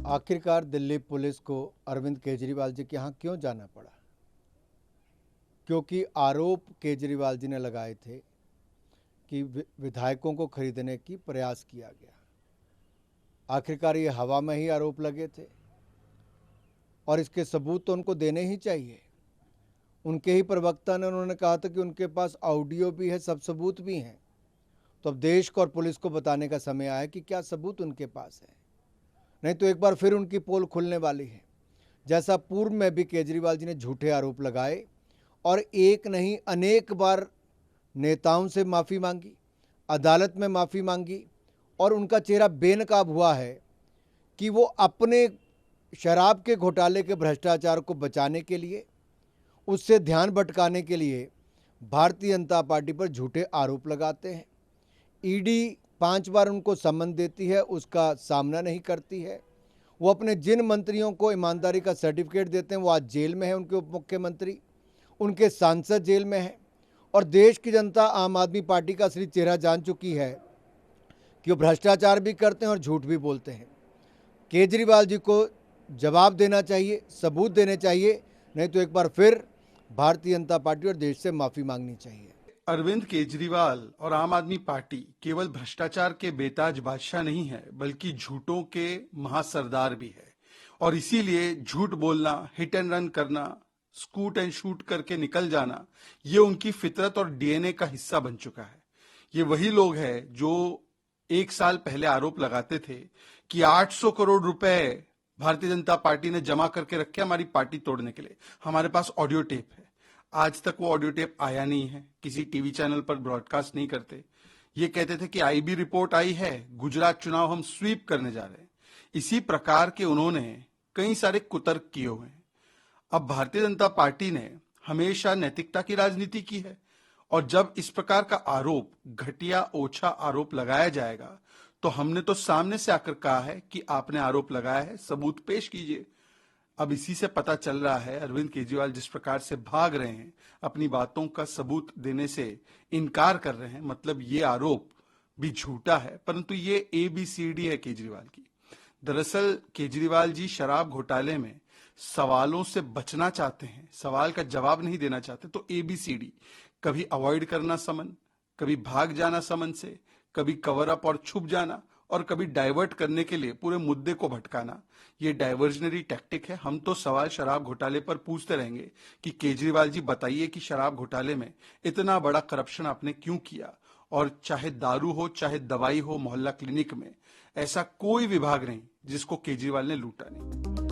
आखिरकार दिल्ली पुलिस को अरविंद केजरीवाल जी के यहाँ क्यों जाना पड़ा? क्योंकि आरोप केजरीवाल जी ने लगाए थे कि विधायकों को खरीदने की प्रयास किया गया। आखिरकार ये हवा में ही आरोप लगे थे और इसके सबूत तो उनको देने ही चाहिए। उनके ही प्रवक्ता ने उन्होंने कहा था कि उनके पास ऑडियो भी है, सब सबूत भी हैं। तो अब देश को और पुलिस को बताने का समय आया कि क्या सबूत उनके पास है, नहीं तो एक बार फिर उनकी पोल खुलने वाली है। जैसा पूर्व में भी केजरीवाल जी ने झूठे आरोप लगाए और एक नहीं अनेक बार नेताओं से माफ़ी मांगी, अदालत में माफ़ी मांगी और उनका चेहरा बेनकाब हुआ है कि वो अपने शराब के घोटाले के भ्रष्टाचार को बचाने के लिए, उससे ध्यान भटकाने के लिए भारतीय जनता पार्टी पर झूठे आरोप लगाते हैं। ईडी 5 बार उनको सम्मन देती है, उसका सामना नहीं करती है। वो अपने जिन मंत्रियों को ईमानदारी का सर्टिफिकेट देते हैं वो आज जेल में है, उनके उप मुख्यमंत्री, उनके सांसद जेल में हैं और देश की जनता आम आदमी पार्टी का असली चेहरा जान चुकी है कि वो भ्रष्टाचार भी करते हैं और झूठ भी बोलते हैं। केजरीवाल जी को जवाब देना चाहिए, सबूत देने चाहिए, नहीं तो एक बार फिर भारतीय जनता पार्टी और देश से माफ़ी मांगनी चाहिए। अरविंद केजरीवाल और आम आदमी पार्टी केवल भ्रष्टाचार के बेताज बादशाह नहीं है, बल्कि झूठों के महासरदार भी है। और इसीलिए झूठ बोलना, हिट एंड रन करना, स्कूट एंड शूट करके निकल जाना, ये उनकी फितरत और डीएनए का हिस्सा बन चुका है। ये वही लोग हैं जो 1 साल पहले आरोप लगाते थे कि 800 करोड़ रुपए भारतीय जनता पार्टी ने जमा करके रखे हमारी पार्टी तोड़ने के लिए। हमारे पास ऑडियो टेप है। आज तक वो ऑडियो टेप आया नहीं है, किसी टीवी चैनल पर ब्रॉडकास्ट नहीं करते। ये कहते थे कि आईबी रिपोर्ट आई है, गुजरात चुनाव हम स्वीप करने जा रहे हैं। इसी प्रकार के उन्होंने कई सारे कुतर्क किए हुए हैं। अब भारतीय जनता पार्टी ने हमेशा नैतिकता की राजनीति की है और जब इस प्रकार का आरोप, घटिया ओछा आरोप लगाया जाएगा तो हमने तो सामने से आकर कहा है कि आपने आरोप लगाया है, सबूत पेश कीजिए। अब इसी से पता चल रहा है अरविंद केजरीवाल जिस प्रकार से भाग रहे हैं, अपनी बातों का सबूत देने से इनकार कर रहे हैं, मतलब ये आरोप भी झूठा है, परंतु ये ABCD है केजरीवाल की। दरअसल केजरीवाल जी शराब घोटाले में सवालों से बचना चाहते हैं, सवाल का जवाब नहीं देना चाहते। तो ABCD, कभी अवॉइड करना समन, कभी भाग जाना समन से, कभी कवर अप और छुप जाना और कभी डाइवर्ट करने के लिए पूरे मुद्दे को भटकाना। ये डाइवर्जनरी टैक्टिक है। हम तो सवाल शराब घोटाले पर पूछते रहेंगे कि केजरीवाल जी बताइए कि शराब घोटाले में इतना बड़ा करप्शन आपने क्यों किया, और चाहे दारू हो, चाहे दवाई हो, मोहल्ला क्लिनिक में ऐसा कोई विभाग नहीं जिसको केजरीवाल ने लूटा नहीं।